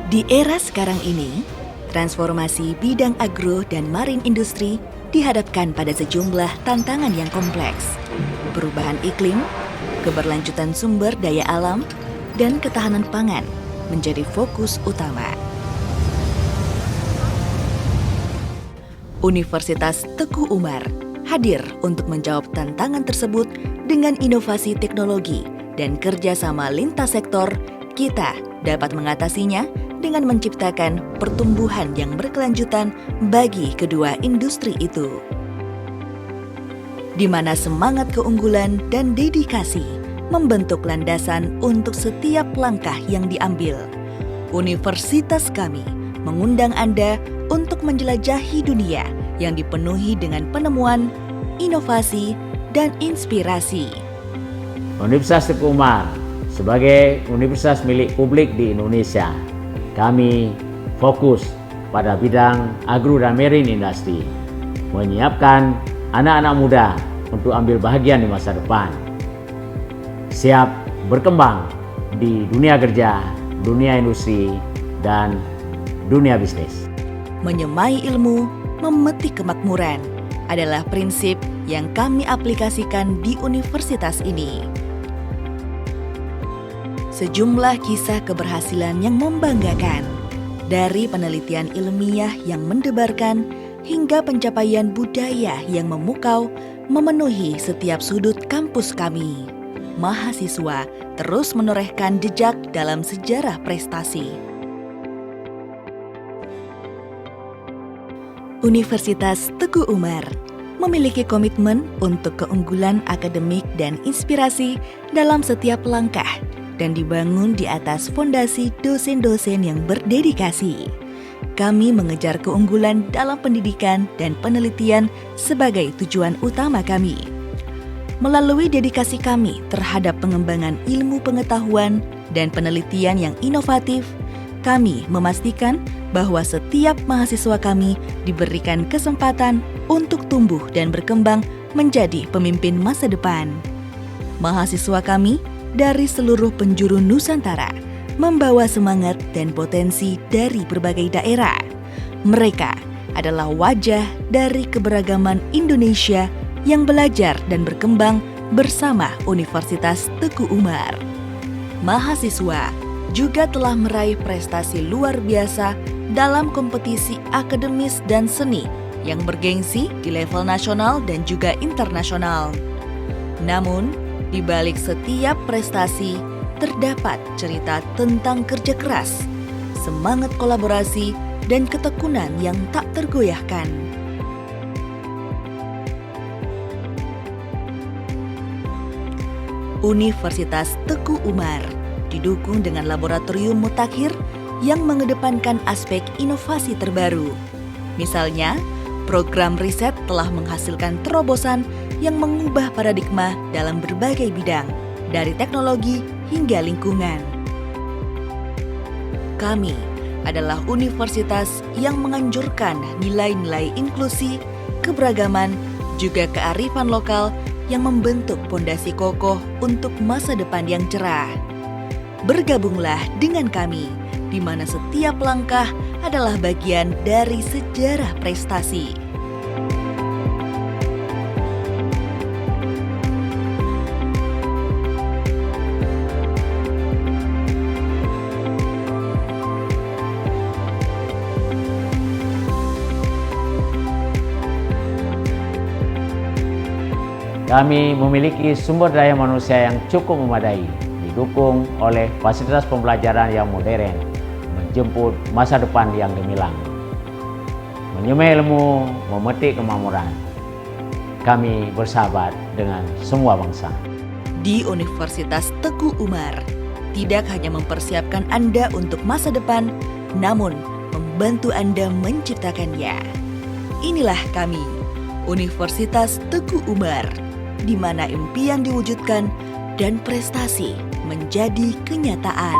Di era sekarang ini, transformasi bidang agro dan marine industri dihadapkan pada sejumlah tantangan yang kompleks. Perubahan iklim, keberlanjutan sumber daya alam, dan ketahanan pangan menjadi fokus utama. Universitas Teguh Umar hadir untuk menjawab tantangan tersebut dengan inovasi teknologi dan kerjasama lintas sektor. Kita dapat mengatasinya dengan menciptakan pertumbuhan yang berkelanjutan bagi kedua industri itu, di mana semangat keunggulan dan dedikasi membentuk landasan untuk setiap langkah yang diambil. Universitas kami mengundang Anda untuk menjelajahi dunia yang dipenuhi dengan penemuan, inovasi, dan inspirasi. Universitas Teguh Umar sebagai universitas milik publik di Indonesia, kami fokus pada bidang agro dan marine industry, menyiapkan anak-anak muda untuk ambil bahagian di masa depan, siap berkembang di dunia kerja, dunia industri, dan dunia bisnis. Menyemai ilmu, memetik kemakmuran adalah prinsip yang kami aplikasikan di universitas ini. Sejumlah kisah keberhasilan yang membanggakan, dari penelitian ilmiah yang mendebarkan hingga pencapaian budaya yang memukau memenuhi setiap sudut kampus kami. Mahasiswa terus menorehkan jejak dalam sejarah prestasi. Universitas Teguh Umar memiliki komitmen untuk keunggulan akademik dan inspirasi dalam setiap langkah dan dibangun di atas fondasi dosen-dosen yang berdedikasi. Kami mengejar keunggulan dalam pendidikan dan penelitian sebagai tujuan utama kami. Melalui dedikasi kami terhadap pengembangan ilmu pengetahuan dan penelitian yang inovatif, kami memastikan bahwa setiap mahasiswa kami diberikan kesempatan untuk tumbuh dan berkembang menjadi pemimpin masa depan. Mahasiswa kami dari seluruh penjuru Nusantara membawa semangat dan potensi dari berbagai daerah. Mereka adalah wajah dari keberagaman Indonesia yang belajar dan berkembang bersama Universitas Teguh Umar. Mahasiswa juga telah meraih prestasi luar biasa dalam kompetisi akademis dan seni yang bergengsi di level nasional dan juga internasional. Namun, di balik setiap prestasi, terdapat cerita tentang kerja keras, semangat kolaborasi, dan ketekunan yang tak tergoyahkan. Universitas Teguh Umar didukung dengan laboratorium mutakhir yang mengedepankan aspek inovasi terbaru. Misalnya, program riset telah menghasilkan terobosan yang mengubah paradigma dalam berbagai bidang, dari teknologi hingga lingkungan. Kami adalah universitas yang menganjurkan nilai-nilai inklusi, keberagaman, juga kearifan lokal yang membentuk pondasi kokoh untuk masa depan yang cerah. Bergabunglah dengan kami, di mana setiap langkah adalah bagian dari sejarah prestasi. Kami memiliki sumber daya manusia yang cukup memadai, didukung oleh fasilitas pembelajaran yang modern, menjemput masa depan yang gemilang. Menyemai ilmu, memetik kemakmuran. Kami bersahabat dengan semua bangsa. Di Universitas Teguh Umar, tidak hanya mempersiapkan Anda untuk masa depan, namun membantu Anda menciptakannya. Inilah kami, Universitas Teguh Umar, di mana impian diwujudkan dan prestasi menjadi kenyataan.